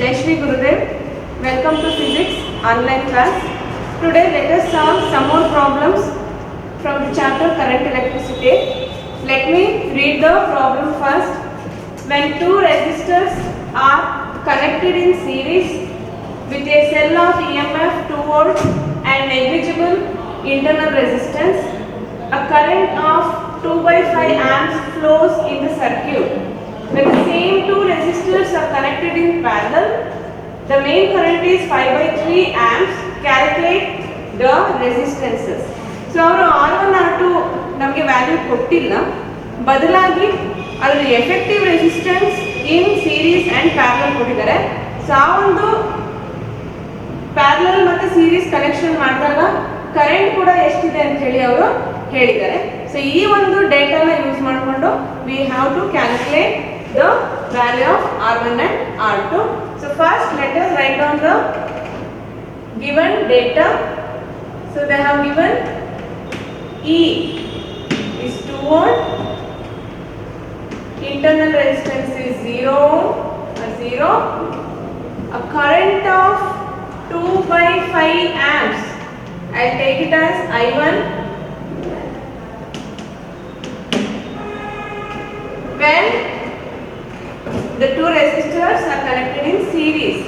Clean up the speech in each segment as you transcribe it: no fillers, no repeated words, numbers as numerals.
Jai Shri Gurudev. Welcome to Physics online class. Today let us solve some more problems from the chapter Current Electricity. Let me read the problem first. When two resistors are connected in series with a cell of EMF 2 volt and negligible internal resistance, a current of 2 by 5 amps flows in the circuit. When the same two resistors are connected in parallel, the main current is 5 by 3 amps. Calculate the resistances. So ಅವರು R1 R2 ನಮಗೆ value ಕೊಟ್ಟಿಲ್ಲ, ಬದಲಾಗಿ ಅದರ effective resistance in series and parallel ಕೊಟ್ಟಿದ್ದಾರೆ. So ಆ ಒಂದು parallel ಮತ್ತು series connection ಮಾಡಿದಾಗ ಕರೆಂಟ್ ಕೂಡ ಎಷ್ಟಿದೆ ಅಂತ ಹೇಳಿ ಅವರು ಹೇಳಿದ್ದಾರೆ. ಸೊ ಈ ಒಂದು ಡೇಟಾನ ಯೂಸ್ ಮಾಡಿಕೊಂಡು we have to calculate the value of R1 and R2. So first let us write down the given data. So they have given E is 2 volt, internal resistance is 0, a current of 2 by 5 amps. I'll take it as I1. When the two resistors are connected in series.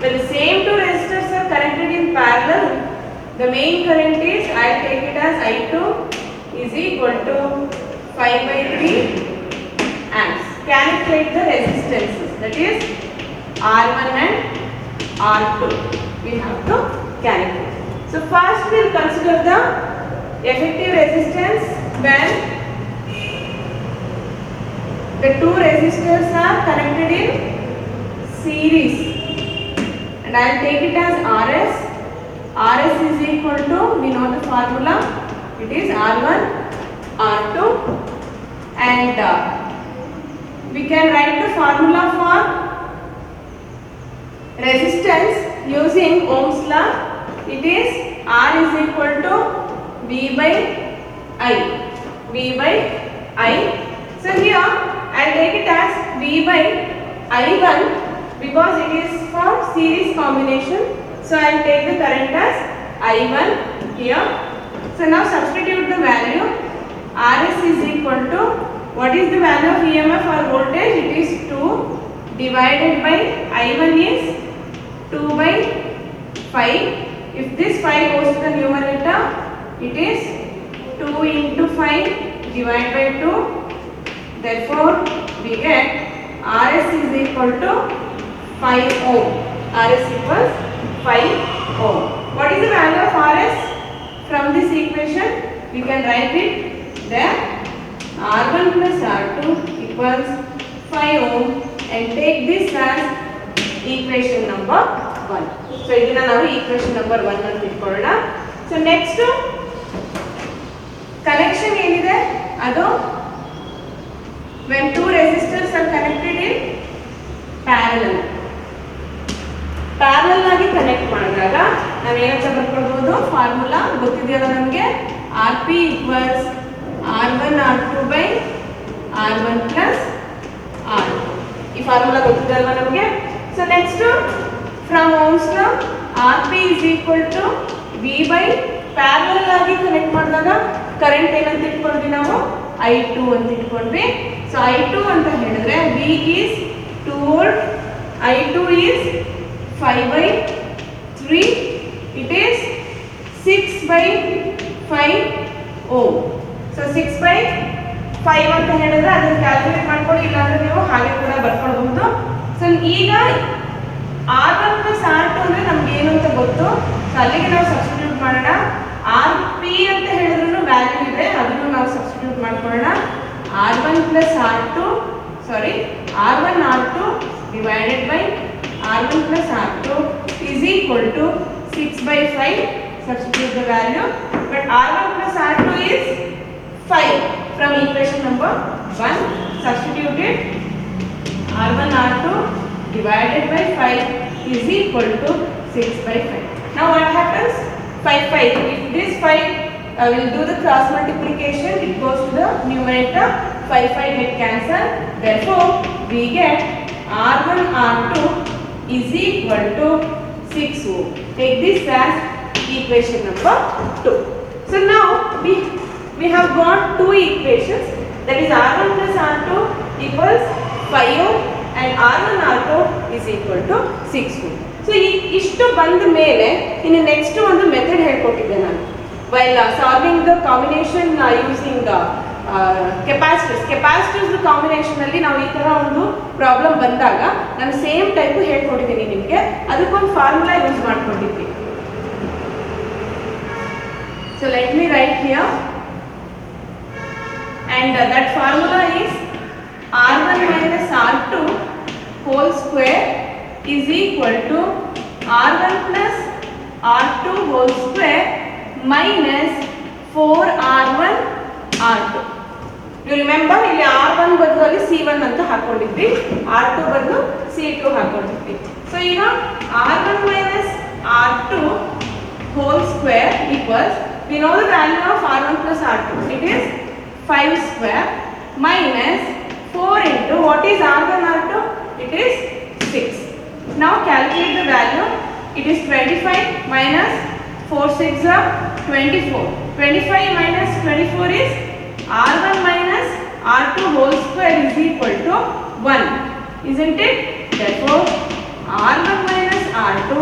When the same two resistors are connected in parallel, the main current is, I will take it as I2 is equal to 5 by 3 amps. Calculate the resistances, that is R1 and R2. We have to calculate. So first we will consider the effective resistance when the two resistors are connected in series, and I will take it as RS. RS is equal to, we know the formula, it is R1 R2, and we can write the formula for resistance using Ohm's law. It is R is equal to V by I. So here I will take it as V by I1 because it is for series combination. So I will take the current as I1 here. So now substitute the value. RS is equal to, what is the value of EMF or voltage? It is 2 divided by I1 is 2 by 5. If this 5 goes to the numerator, it is 2 into 5 divided by 2. Therefore, we get RS is equal to 5 ohm. RS equals 5 ohm. What is the value of RS? From this equation, we can write it there. R1 plus R2 equals 5 ohm, and take this as equation number 1. So, this is now equation number 1 ಅಂತ ತಿಳ್ಕೊಳ್ಳೋಣ. So, next connection ಏನಿದೆ ಅದು when two resistors are connected in parallel ಆಗಿ connect ಮಾಡಿದಾಗ ನಾವು ಏನಂತ ಬರ್ಕೊಳ್ಬಹುದು, formula ಗೊತ್ತಿದೆಯಲ್ಲ ನಮಗೆ, RP equals R1 R2 by R1 plus R2. ಈ ಫಾರ್ಮುಲಾ ಗೊತ್ತಿದೆಯಲ್ವಾ ನಮಗೆ. So next from Ohm's law RP is equal to V by parallel ಆಗಿ ಕನೆಕ್ಟ್ ಮಾಡಿದಾಗ ಕರೆಂಟ್ ಏನಂತ ಇಟ್ಕೊಂಡ್ವಿ ನಾವು, I2 ಅಂತ ಇಟ್ಕೊಂಡ್ವಿ. ಸೊ I2 ಅಂತ ಹೇಳಿದ್ರೆ V is 2 volt, I2 is 5 by 3, it is 6 by 5 ohm. So 6 by 5 ಅಂತ ಹೇಳಿದ್ರೆ ಅದನ್ನು ಕ್ಯಾಲ್ಕುಲೇಟ್ ಮಾಡ್ಕೊಳ್ಳಿ, ಇಲ್ಲಾಂದ್ರೆ ನೀವು ಹಾಗೆ ಕೂಡ ಬರ್ಕೊಳ್ಬಹುದು. ಸೊ ಈಗ R1 plus R2 ಅಂದ್ರೆ ನಮ್ಗೆ ಏನು ಅಂತ ಗೊತ್ತು. ಸೊ ಅಲ್ಲಿಗೆ ನಾವು ಸಬ್ಸ್ಟಿಟ್ಯೂಟ್ ಮಾಡೋಣ. RP ಅಂತ ಹೇಳಿದ್ರು ವ್ಯಾಲ್ಯೂ ಇದೆ, ಅದನ್ನು ನಾವು ಸಬ್ಸ್ಟಿಟ್ಯೂಟ್ ಮಾಡ್ಕೊಳ್ಳೋಣ. R1 plus R2 divided by R1 plus R2 is equal to 6 by 5. Substitute the value, but R1 plus R2 is 5 from equation number 1. Substitute it. R1 R2 divided by 5 is equal to 6 by 5. Now what happens? 5 5. If this 5 will do the cross multiplication, it goes to the numerator. 5 5 get cancelled. Therefore, we get R1 R2 is equal to 6 ohm. Take this as equation number 2. So now we have got two equations, that is R1 plus R2 equals 5 ohm and R1 R2 is equal to 6 ohm. So ಇಷ್ಟು ಬಂದ ಮೇಲೆ ಇನ್ನು next ಒಂದು method ಹೇಳ್ಕೊಟ್ಟಿದ್ದೆ ನಾನು while solving the combination using capacitors combination ಅಲ್ಲಿ ನಾವು ಈ ತರ ಒಂದು ಪ್ರಾಬ್ಲಮ್ ಬಂದಾಗ ನಾನು ಸೇಮ್ ಟೈಪ್ ಹೇಳ್ಕೊಟ್ಟಿದ್ದೀನಿ ನಿಮಗೆ, ಅದಕ್ಕೊಂದು ಫಾರ್ಮುಲಾ ಯೂಸ್ ಮಾಡ್ಕೊಂಡಿದ್ವಿ. So let me write here, and that formula is R1 minus R2 whole square is equal to R1 plus R2 whole square minus 4R1 R2. You remember ಇಲ್ಲಿ R1 ಬದಲು C1 ಅಂತ ಹಾಕೊಂಡಿದ್ವಿ, R2 ಬದಲು C2 ಹಾಕೊಂಡಿದ್ವಿ. So ಈಗ R1 minus R2 whole square equals, we know the value of R1 plus R2, it is 5 square minus 4 into what is R1 R2, it is 6. Now calculate the value, it is 25 minus 4 6 are 24. 25 minus 24 is R1 minus R2 whole square is equal to 1, isn't it? Therefore R1 minus R2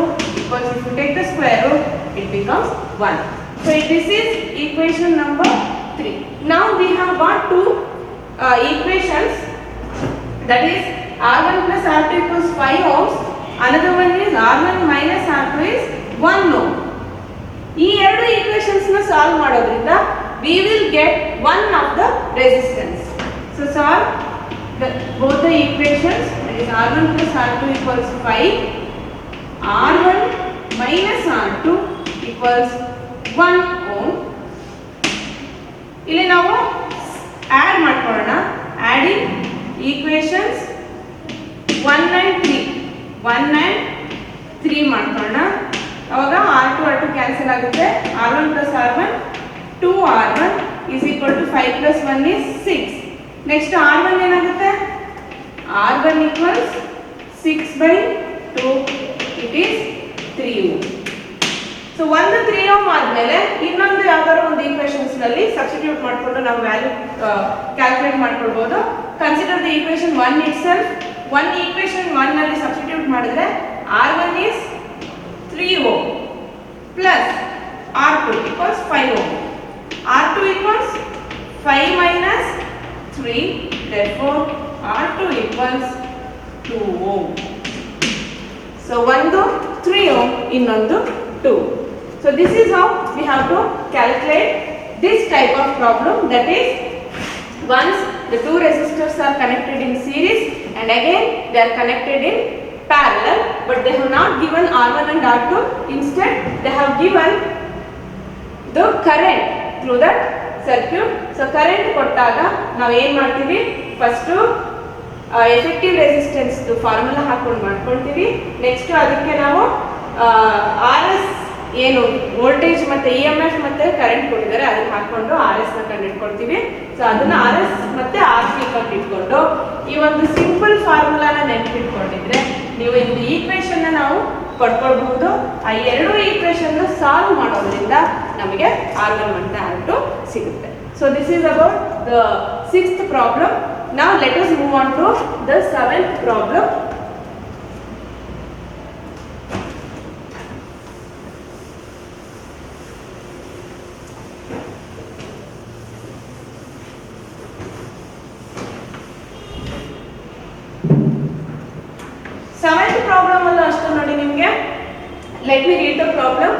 equals, if you take the square root, it becomes 1. So this is equation number 3. Now we have got two equations, that is R1 plus R2 equals 5 ohms, another one is R1 minus R2 is 1 ohm. ಈ ಎರಡು equations ನ solve ಮಾಡೋದ್ರಿಂದ we will get one of the resistance. So solve both the equations, that is R1 plus R2 equals 5, R1 minus R2 equals 1 ohm. ಇಲ್ಲಿ ನಾವು add ಮಾಡ್ಕೊಳ್ಳೋಣ, adding equations 1 and 3 ಮಾಡ್ಕೊಳ್ಳೋಣ. ಅವಾಗ R2 R2 cancel ಆಗುತ್ತೆ, R1 plus R1 2R1 is equal to 5 plus 1 is 6. Next R1 ಏನಾಗುತ್ತೆ, R1 equals 6 by 2, it is 3 ohm. So ಒಂದು 3 ohm ಆದಮೇಲೆ ಇನ್ನೊಂದು ಯಾವ್ದಾದ್ರು ಒಂದು ಈಕ್ವೇಷನ್ಸ್ ನಲ್ಲಿ ಸಬ್ಸ್ಟಿಟ್ಯೂಟ್ ಮಾಡಿಕೊಂಡು ನಾವು ವ್ಯಾಲ್ಯೂ ಕ್ಯಾಲ್ಕುಲೇಟ್ ಮಾಡ್ಕೊಳ್ಬಹುದು. Consider the equation 1 itself. one equation 1 ನಲ್ಲಿ ಸಬ್ಸ್ಟಿಟ್ಯೂಟ್ ಮಾಡಿದ್ರೆ R1 is 3 ohm plus R2 equals 5 ohm. R2 equals 5 minus 3, therefore R2 equals 2 ohm. So ಒಂದು 3 ohm, ಇನ್ನೊಂದು 2. So this is how we have to calculate this type of problem, that is once the two resistors are connected in series and again they are connected in parallel, but they have not given R1 and R2, instead they have given the current through that circuit. So current ಕೊಟ್ಟಾಗ ನಾವು ಏನು ಮಾಡ್ತೀವಿ, first effective resistance formula ಹಾಕೊಂಡು ಮಾಡ್ಕೊಳ್ತೀವಿ. Next ಅದಕ್ಕೆ ನಾವು RS ಏನು voltage ಮತ್ತೆ EMF ಮತ್ತೆ ಕರೆಂಟ್ ಕೊಟ್ಟಿದ್ದಾರೆ ಅದನ್ನ ಹಾಕೊಂಡು RS ನ ಕಂಡುಹಿಡ್ಕೊಳ್ತೀವಿ. ಸೊ ಅದನ್ನ RS ಮತ್ತೆ RC ಕಂಡುಹಿಡ್ಕೊಂಡು ಈ ಒಂದು ಸಿಂಪಲ್ ಫಾರ್ಮುಲಾನ ನೆನಪಿಟ್ಕೊಂಡಿದ್ರೆ ನೀವು ಒಂದು ಈಕ್ವೇಷನ್ ನಾವು ಪಡ್ಕೊಳ್ಬಹುದು. ಆ ಎರಡು ಈಕ್ವೇಷನ್ ಸಾಲ್ವ್ ಮಾಡೋದ್ರಿಂದ ನಮಗೆ R1 ಮತ್ತೆ R2 ಸಿಗುತ್ತೆ. So this is about the 6th problem. Now let us move on to the 7th problem. Problem ಅಲ್ಲ ಅಷ್ಟು ನೋಡಿ ನಿಮಗೆ. Let me read the problem.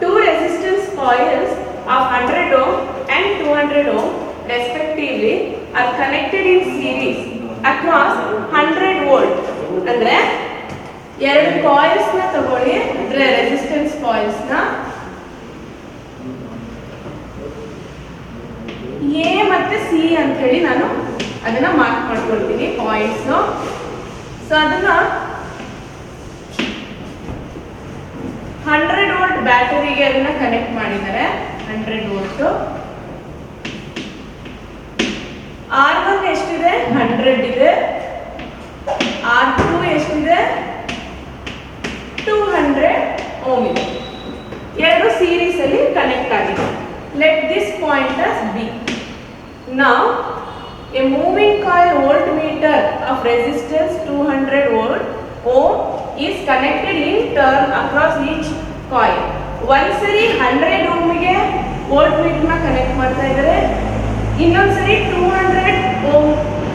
Two resistance coils of 100 ohm and 200 ohm respectively are connected in series across 100 volt. ಅಂದ್ರೆ ಎರಡು coils ನ ತಗೊಳ್ಳಿ, ಅಂದ್ರೆ resistance coils ನ ಎ ಮತ್ತೆ ಸಿ ಅಂತ ಹೇಳಿ ನಾನು ಅದನ್ನ ಮಾರ್ಕ್ ಮಾಡ್ಕೊಳ್ತೀನಿ ಪಾಯಿಂಟ್ಸ್. ಸೊ ಅದನ್ನ 100 ವೋಲ್ಟ್ ಬ್ಯಾಟರಿಗೆ ಅದನ್ನ ಕನೆಕ್ಟ್ ಮಾಡಿದ್ದಾರೆ. 100 ವೋಲ್ಟ್. R1 ಎಷ್ಟಿದೆ, 100 ಇದೆ. R2 ಎಷ್ಟಿದೆ, point as B. Now a moving coil voltmeter of resistance 200 volt ohm is connected in turn across each coil. ಒಂದ್ಸರಿ 100 ohm ಗೆ ವೋಲ್ಟ್ ಮೀಟರ್ ನ ಕನೆಕ್ಟ್ ಮಾಡ್ತಾ ಇದ್ದಾರೆ, ಇನ್ನೊಂದ್ಸರಿ 200 ohm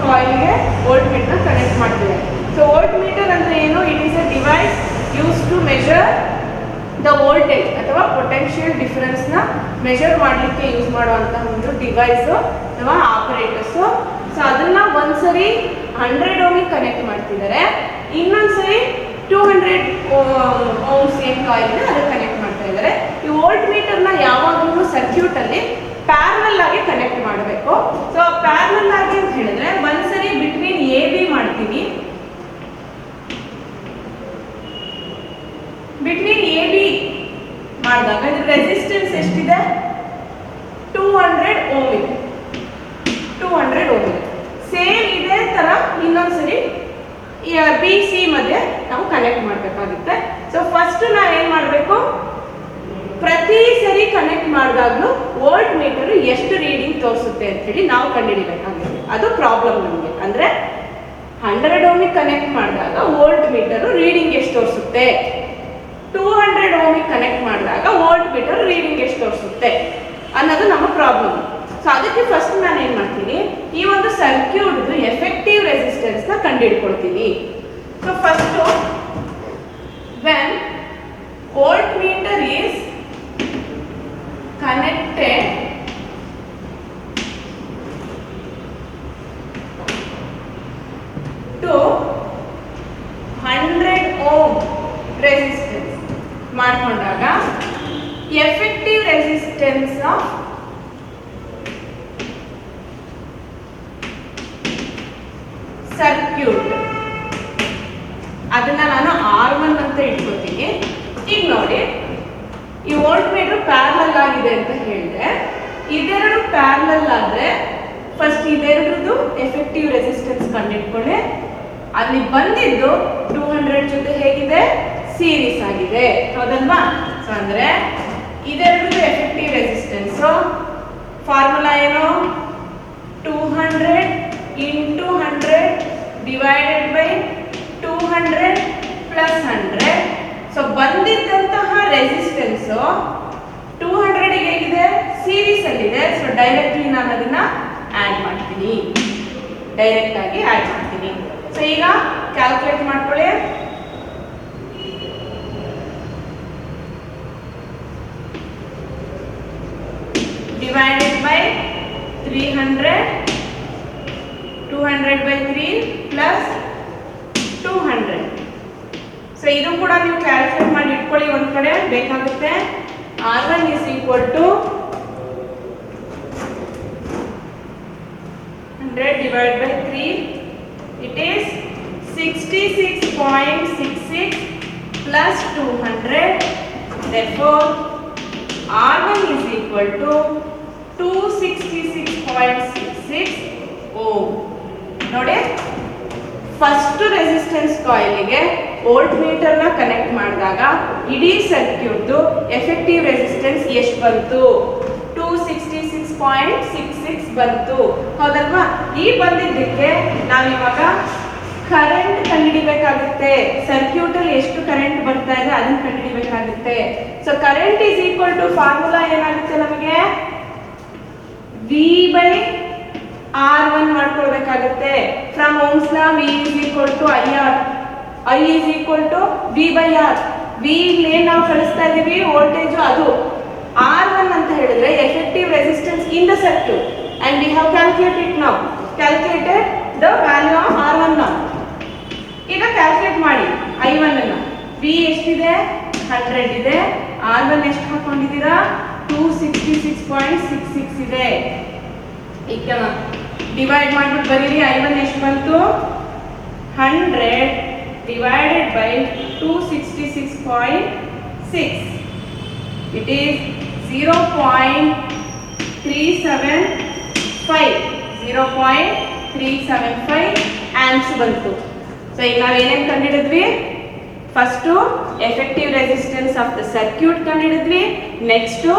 ಕಾಯಿಲ್ ಗೆ ವೋಲ್ಟ್ ಮೀಟರ್ ನ ಕನೆಕ್ಟ್ ಮಾಡ್ತಿದ್ದಾರೆ. ಸೊ ವೋಲ್ಟ್ ಮೀಟರ್ ಅಂದ್ರೆ ಏನು? It is a device use to measure the voltage ಅಥವಾ ಪೊಟೆನ್ಷಿಯಲ್ ಡಿಫರೆನ್ಸ್ ನ ಮೆಜರ್ ಮಾಡಲಿಕ್ಕೆ ಯೂಸ್ ಮಾಡುವಂತಹ ಒಂದು ಡಿವೈಸ್ ಅಥವಾ ಆಪರೇಟರ್ಸ್. ಸೊ ಅದನ್ನ ಒಂದ್ಸರಿ 100 ohm ಕನೆಕ್ಟ್ ಮಾಡ್ತಿದ್ದಾರೆ, ಇನ್ನೊಂದ್ಸರಿ 200 ohms ಏನ್ ಕಾಯಿಲ್ ಇದೆ ಅದಕ್ಕೆ ಕನೆಕ್ಟ್ ಮಾಡ್ತಾ ಇದ್ದಾರೆ. ಈ ವೋಲ್ಟ್ ಮೀಟರ್ ನ ಯಾವಾಗಲೂ ಸರ್ಕ್ಯೂಟ್ ಅಲ್ಲಿ ಪ್ಯಾರಲಲ್ ಆಗಿ ಕನೆಕ್ಟ್ ಮಾಡಬೇಕು. ಸೊ ಪ್ಯಾರಲಲ್ ಆಗಿ ಅಂತ ಹೇಳಿದ್ರೆ ಒಂದ್ಸರಿ ಬಿಟ್ವೀನ್ ಎ ಬಿ ಮಾಡ್ತೀವಿ, ಬಿಟ್ವೀನ್ ಎ ಬಿ ಮಾಡಿದಾಗ ಇದು ರೆಸಿಸ್ಟೆನ್ಸ್ ಎಷ್ಟಿದೆ? 200 ohm ಇದೆ, 200 ohm ಇದೆ. ಸೇಮ್ ಇದೇ ತರ ಇನ್ನೊಂದ್ಸರಿ ಬಿ ಸಿ ಮಧ್ಯೆ ನಾವು ಕನೆಕ್ಟ್ ಮಾಡಬೇಕಾಗುತ್ತೆ. ಸೊ ಫಸ್ಟ್ ನಾವು ಏನ್ ಮಾಡಬೇಕು? ಪ್ರತಿ ಸರಿ ಕನೆಕ್ಟ್ ಮಾಡಿದಾಗಲೂ ವೋಲ್ಟ್ ಮೀಟರ್ ಎಷ್ಟು ರೀಡಿಂಗ್ ತೋರಿಸುತ್ತೆ ಅಂತ ಹೇಳಿ ನಾವು ಕಂಡುಹಿಡಿಬೇಕಾಗುತ್ತೆ. ಅದು ಪ್ರಾಬ್ಲಮ್ ನಮಗೆ. ಅಂದ್ರೆ 100 ohm ಕನೆಕ್ಟ್ ಮಾಡಿದಾಗ ವೋಲ್ಟ್ ಮೀಟರ್ ರೀಡಿಂಗ್ ಎಷ್ಟು ತೋರಿಸುತ್ತೆ, 200 ohm ಕನೆಕ್ಟ್ ಮಾಡಿದಾಗ ವೋಲ್ಟ್ ಮೀಟರ್ ರೀಡಿಂಗ್ ಎಷ್ಟು ತೋರಿಸುತ್ತೆ ಅನ್ನೋದು ನಮ್ಮ ಪ್ರಾಬ್ಲಮ್. ಸೊ ಅದಕ್ಕೆ ಫಸ್ಟ್ ನಾನು ಏನ್ ಮಾಡ್ತೀನಿ, ಈ ಒಂದು ಸರ್ಕ್ಯೂಟ್ ಎಫೆಕ್ಟಿವ್ ರೆಸಿಸ್ಟೆನ್ಸ್ ನ ಕಂಡುಹಿಡ್ಕೊಳ್ತೀನಿ. So first when volt meter is connected to 100 ohm resistance ಮಾಡ್ಕೊಂಡಾಗ ಎಫೆಕ್ಟಿವ್ ರೆಸಿಸ್ಟೆನ್ಸ್ ಆಫ್ ಸರ್ಕ್ಯೂಟ್ ಅದನ್ನ ನಾನು R1 ಅಂತ ಇಟ್ಕೋತೀನಿ. ಈಗ ನೋಡಿ, ಈ ವೋಲ್ಟ್ ಮೀಟರ್ ಪ್ಯಾರಲಲ್ ಆಗಿದೆ ಅಂತ ಹೇಳಿದೆ. ಇದೆರಡು ಪ್ಯಾರಲಲ್ ಆದ್ರೆ ಫಸ್ಟ್ ಇದೆರಡರದ್ದು ಎಫೆಕ್ಟಿವ್ ರೆಸಿಸ್ಟೆನ್ಸ್ ಕಂಡುಹಿಡ್ಕೊಳ್ಳಿ. ಅಲ್ಲಿ ಬಂದಿದ್ದು 200 ಜೊತೆ ಹೇಗಿದೆ? ಸೀರೀಸ್ ಆಗಿದೆ, ಹೌದಲ್ವಾ? ಸೊ ಅಂದ್ರೆ ಇದೆರಡರದ್ದು ಎಫೆಕ್ಟಿವ್ ರೆಸಿಸ್ಟೆನ್ಸ್ ಫಾರ್ಮುಲಾ ಏನು? 200 into 100 divided by 200 plus 100. So ಬಂದಿದ್ದಂತಹ resistance 200 ಹೇಗಿದೆ? ಸೀರೀಸ್ ಅಲ್ಲಿ ಇದೆ. ಸೊ ಡೈರೆಕ್ಟ್ಲಿ ನಾನು ಅದನ್ನ ಆಡ್ ಮಾಡ್ತೀನಿ, ಡೈರೆಕ್ಟ್ ಆಗಿ ಆಡ್ ಮಾಡ್ತೀನಿ. ಸೊ ಈಗ ಕ್ಯಾಲ್ಕುಲೇಟ್ ಮಾಡ್ಕೊಳ್ಳಿ. Divided by 300, 200 by 3 plus 200. So ಇದು ಕೂಡ ನೀವು ಕ್ಯಾಲ್ಕುಲೇಟ್ ಮಾಡಿ ಇಟ್ಕೊಳ್ಳಿ, ಒಂದ್ ಕಡೆ ಬೇಕಾಗುತ್ತೆ. R1 is equal to 100 divided by 3. It is 66.66 plus 200. Therefore, R1 is equal to 266.66 ohm. ನೋಡಿ, ಫಸ್ಟ್ ರೆಸಿಸ್ಟೆನ್ಸ್ ಕಾಯಿಲ್ಗೆ ವೋಲ್ಟ್ ಮೀಟರ್ ನ ಕನೆಕ್ಟ್ ಮಾಡಿದಾಗ ಇಡೀ ಸರ್ಕ್ಯೂಟ್ ಎಫೆಕ್ಟಿವ್ ರೆಸಿಸ್ಟೆನ್ಸ್ ಎಷ್ಟು ಬಂತು? 266.66 ಬಂತು, ಹೌದಲ್ವಾ? ಈ ಬಂದಿದ್ದಕ್ಕೆ ನಾವಿವಾಗ ಕರೆಂಟ್ ಕಂಡುಹಿಡಿಬೇಕಾಗುತ್ತೆ. ಸರ್ಕ್ಯೂಟ್ ಅಲ್ಲಿ ಎಷ್ಟು ಕರೆಂಟ್ ಬರ್ತಾ ಇದೆ ಅದನ್ನ ಕಂಡುಹಿಡಿಬೇಕಾಗುತ್ತೆ. So current is equal to formula ಏನಾಗುತ್ತೆ ನಮಗೆ? V by R1 ಮಾಡ್ಕೊಳ್ಬೇಕಾಗುತ್ತೆ. From Ohm's law V is equal to IR, I is equal to V by R. V ಇಲ್ಲಿ ನಾವು ಕಳಿಸ್ತಾ ಇದೀವಿ ವೋಲ್ಟೇಜ್, ಅದು R1 ಅಂತ ಹೇಳಿದ್ರೆ effective resistance in the circuit, and we have calculated now, calculated the value of R1 now. ಈಗ calculate ಮಾಡಿ I1 ಅನ್ನು. V ಎಷ್ಟಿದೆ? 100 ಇದೆ. R1 ಎಷ್ಟು ಹಾಕೊಂಡಿದ್ದೀರಾ? 266.66 ಇದೆ. ಈಗ ಡಿವೈಡ್ ಮಾಡ್ಬಿಟ್ಟು ಬರೀರಿ. I1 ಎಷ್ಟು ಬಂತು? 100 divided by 266.6. It is 0.375 amps ಬಂತು. ಸೊ ಈಗ ನಾವು ಏನೇನು ಕಂಡುಹಿಡಿದ್ವಿ? First effective resistance of the circuit ಕಂಡುಹಿಡಿದ್ವಿ, next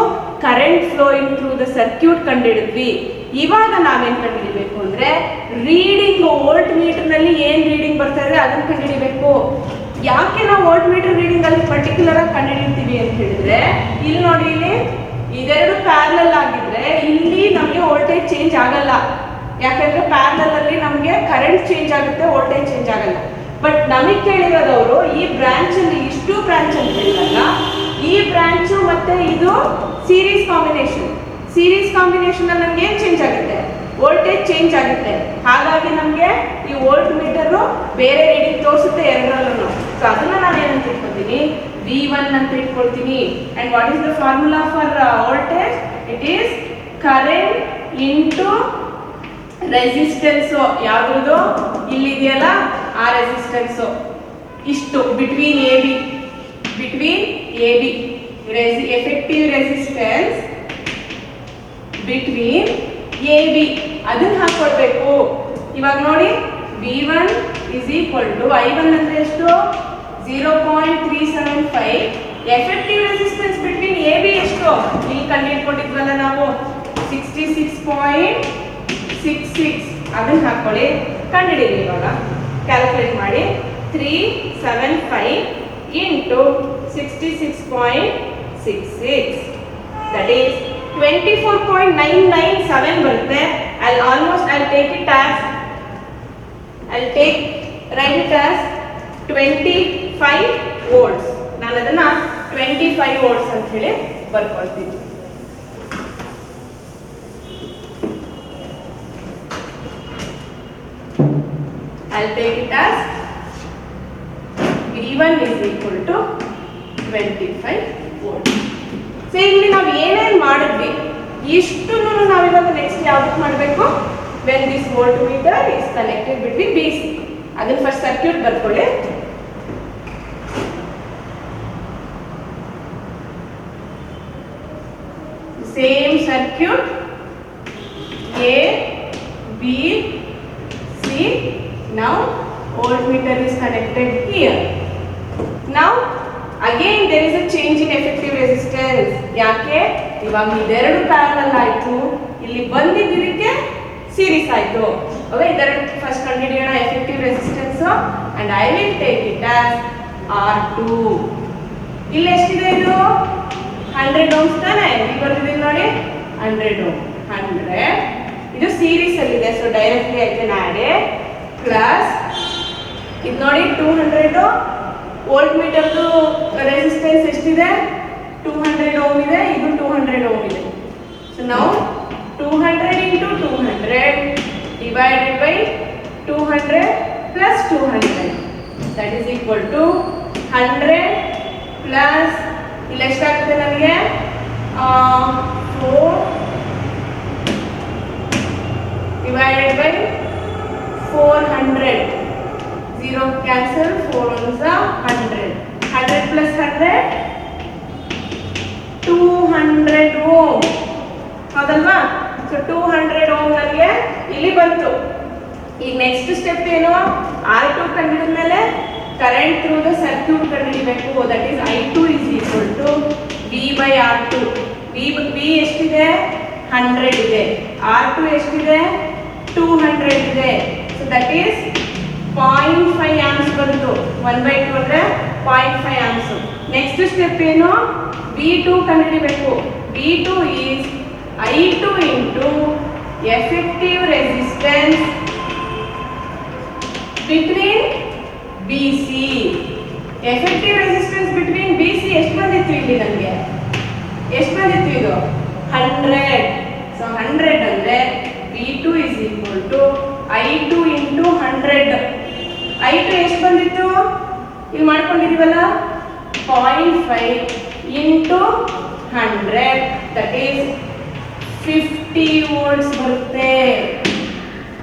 current flowing through the circuit ಕಂಡುಹಿಡಿದ್ವಿ. ಇವಾಗ ನಾವೇನು ಕಂಡುಹಿಡಿಬೇಕು ಅಂದರೆ ರೀಡಿಂಗ್ ವೋಲ್ಟ್ ಮೀಟರ್ನಲ್ಲಿ ಏನು ರೀಡಿಂಗ್ ಬರ್ತಾ ಇದೆ ಅದನ್ನು ಕಂಡುಹಿಡಿಬೇಕು. ಯಾಕೆ ನಾವು ವೋಲ್ಟ್ ಮೀಟರ್ ರೀಡಿಂಗ್ ಅಲ್ಲಿ ಪರ್ಟಿಕ್ಯುಲರ್ ಆಗಿ ಕಂಡುಹಿಡಿತೀವಿ ಅಂತ ಹೇಳಿದ್ರೆ, ಇಲ್ಲಿ ನೋಡಿ, ಇಲ್ಲಿ ಇದೆರಡು ಪ್ಯಾರಲಲ್ ಆಗಿದ್ರೆ ಇಲ್ಲಿ ನಮಗೆ ವೋಲ್ಟೇಜ್ ಚೇಂಜ್ ಆಗಲ್ಲ. ಯಾಕಂದ್ರೆ ಪ್ಯಾರಲಲ್ ಅಲ್ಲಿ ನಮಗೆ ಕರೆಂಟ್ ಚೇಂಜ್ ಆಗುತ್ತೆ, ವೋಲ್ಟೇಜ್ ಚೇಂಜ್ ಆಗಲ್ಲ. ಬಟ್ ನಮಗೆ ಕೇಳಿರೋದವರು ಈ ಬ್ರಾಂಚ್ ಅಲ್ಲಿ ಇಷ್ಟು ಬ್ರಾಂಚ್ ಅಂತ ಹೇಳಿದಾಗ ಈ ಬ್ರಾಂಚು ಮತ್ತೆ ಇದು ಸೀರೀಸ್ ಕಾಂಬಿನೇಷನ್. ಸೀರೀಸ್ ಕಾಂಬಿನೇಷನ್ ಅಲ್ಲಿ ನಮ್ಗೆ ಏನ್ ಚೇಂಜ್ ಆಗುತ್ತೆ? ವೋಲ್ಟೇಜ್ ಚೇಂಜ್ ಆಗುತ್ತೆ. ಹಾಗಾಗಿ ನಮಗೆ ಈ ವೋಲ್ಟ್ ಮೀಟರ್ ಬೇರೆ ರೀಡಿಂಗ್ ತೋರಿಸುತ್ತೆ ಎರಡರಲ್ಲೂ. ಸೊ ಅದನ್ನ ನಾನು ಏನಂತ ಇಟ್ಕೊತೀನಿ, V1 ಅಂತ ಇಟ್ಕೊಳ್ತೀನಿ. And what is the formula for voltage? It is current into resistance. ಯಾವ್ದು ಇಲ್ಲಿದೆಯಲ್ಲ ಆ ರೆಸಿಸ್ಟೆನ್ಸ್, ಇಷ್ಟು between A B, effective resistance between A B ಅದನ್ನ ಹಾಕೊಳ್ಬೇಕು. ಇವಾಗ ನೋಡಿ, V1 is equal to I1 ಅಂದ್ರೆ ಎಷ್ಟು? 0.375. Effective resistance between A B ಎಷ್ಟು? ಇಲ್ಲಿ ಕಂಡುಹಿಡ್ಕೊಂಡಿದ್ವಲ್ಲ ನಾವು 66.66. ಅದನ್ನ ಹಾಕೊಳ್ಳಿ, ಕಂಡುಹಿಡಿಯಿರಿ. ಇವಾಗ ಕ್ಯಾಲ್ಕುಲೇಟ್ ಮಾಡಿ. 375 into 66.66, that is 24.997 ಬರುತ್ತೆ. I'll write it as 25 volts. ನಾನು ಅದನ್ನ 25 volts ಅಂತ ಹೇಳಿ ಬರ್ಕೊಳ್ತೀನಿ. I'll take it as V1 is equal to 25 volts. So ಇಲ್ಲಿ ನಾವು ಏನೇನು ಮಾಡಿದ್ವಿ ಇಷ್ಟನ್ನು ನಾವಿವಾಗ ನೆಕ್ಸ್ಟ್ ಯಾವ್ದಕ್ಕೆ ಮಾಡಬೇಕು? When this volt meter is connected between BC. ಅದನ್ನ ಫಸ್ಟ್ ಸರ್ಕ್ಯೂಟ್ ಬರ್ಕೊಳ್ಳಿ. Same circuit A, B, C. Now voltmeter is connected here. Now again there is a change in effective resistance. ಯಾಕೆ? ಇವಾಗ ಇದೆರಡು ಪ್ಯಾರಲಲ್ ಆಯ್ತು, ಇಲ್ಲಿ ಬಂದಿದ್ದಕ್ಕೆ ಸೀರೀಸ್ ಆಯ್ತು. Okay, ಇದೆರಡು ಫಸ್ಟ್ ಕಂಡುಹಿಡಿಯೋಣ effective resistance. And I will take it as R2. ಇಲ್ಲಿ ಎಷ್ಟಿದೆ? ಇದು 100 ohms ತಾನೆ? ಇಲ್ಲಿ ಬರ್ತಿದೆ ನೋಡಿ 100 ohm. 100 ಇದು ಸೀರೀಸ್ ಅಲ್ಲಿ ಇದೆ, so directly I can add it. Plus ಇದು ನೋಡಿ 200 ವೋಲ್ಟ್ ಮೀಟರ್ದು ರೆಸಿಸ್ಟೆನ್ಸ್ ಎಷ್ಟಿದೆ? 200 ohm ಇದೆ, ಇದು 200 ohm ಇದೆ. ಸೊ ನಾವು 200 into 200 divided by 200 plus 200, that is equal to 100 plus ಇಲ್ಲಿ ಎಷ್ಟಾಗುತ್ತೆ ನನಗೆ? 4 divided by 400. 0 cancel, 4 ones are 100. 100 plus 100, 200 ohm. ಹೌದಲ್ವಾ? ಸೊ 200 ohm ನನಗೆ ಇಲ್ಲಿ ಬಂತು. ಈಗ ನೆಕ್ಸ್ಟ್ ಸ್ಟೆಪ್ ಏನು? R2 ಕಂಡುಹಿಡಿದ ಮೇಲೆ ಕರೆಂಟ್ ಥ್ರೂ ದ ಸರ್ಕ್ಯೂಟ್ ಕಂಡುಹಿಡಿಬೇಕು. That is I2 is equal to V by R2. V ಎಷ್ಟಿದೆ? 100 ಇದೆ. R2 ಎಷ್ಟಿದೆ? 200 ಇದೆ. ಸೊ ದಟ್ ಈಸ್ 0.5 amps ಬಂತು. 1/2 ಅಂದ್ರೆ 0.5 amps. ನೆಕ್ಸ್ಟ್ ಸ್ಟೆಪ್ ಏನು? V2 ಕಂಡುಹಿಡಿಬೇಕು. V2 is I2 into effective resistance between BC. effective resistance between BC ಎಷ್ಟು ಬಂದಿತ್ತು ಇಲ್ಲಿ ನನಗೆ? ಎಷ್ಟು ಬಂದಿತ್ತು ಇದು? 100. ಸೊ 100 ಅಂದ್ರೆ V2 is equal to I2 into 100. I2 ಎಷ್ಟು ಬಂದಿತ್ತು? ಇಲ್ಲಿ ಮಾಡ್ಕೊಂಡಿದೀವಲ್ಲ 0.5 into 100, that is 50 volts ಬರುತ್ತೆ.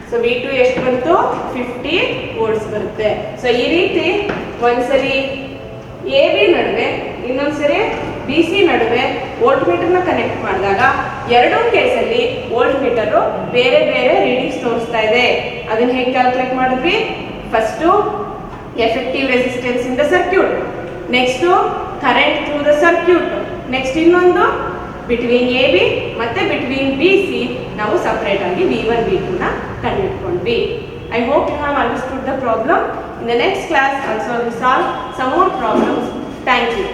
ಸೊ V2 ಎಷ್ಟು ಬಂತು? 50 volts ಬರುತ್ತೆ. ಸೊ ಈ ರೀತಿ ಒಂದ್ಸರಿ AB ನಡುವೆ ಇನ್ನೊಂದ್ಸರಿ BC ನಡುವೆ ವೋಲ್ಟ್ ಮೀಟರ್ನ ಕನೆಕ್ಟ್ ಮಾಡಿದಾಗ ಎರಡೂ ಕೇಸಲ್ಲಿ ವೋಲ್ಟ್ ಮೀಟರು ಬೇರೆ ಬೇರೆ ರೀಡಿಂಗ್ಸ್ ತೋರಿಸ್ತಾ ಇದೆ. ಅದನ್ನ ಹೇಗೆ ಕ್ಯಾಲ್ಕುಲೇಟ್ ಮಾಡಿದ್ವಿ? First effective resistance in the circuit. Next current through the circuit. Next ಇನ್ನೊಂದು between AB ಮತ್ತೆ between BC ನಾವು separate ಆಗಿ V1 V2 ನ ಕಂಡುಹಿಡ್ಕೊಂಡ್ವಿ. I hope you have understood the problem. In the next class also we solve some more problems. Thank you.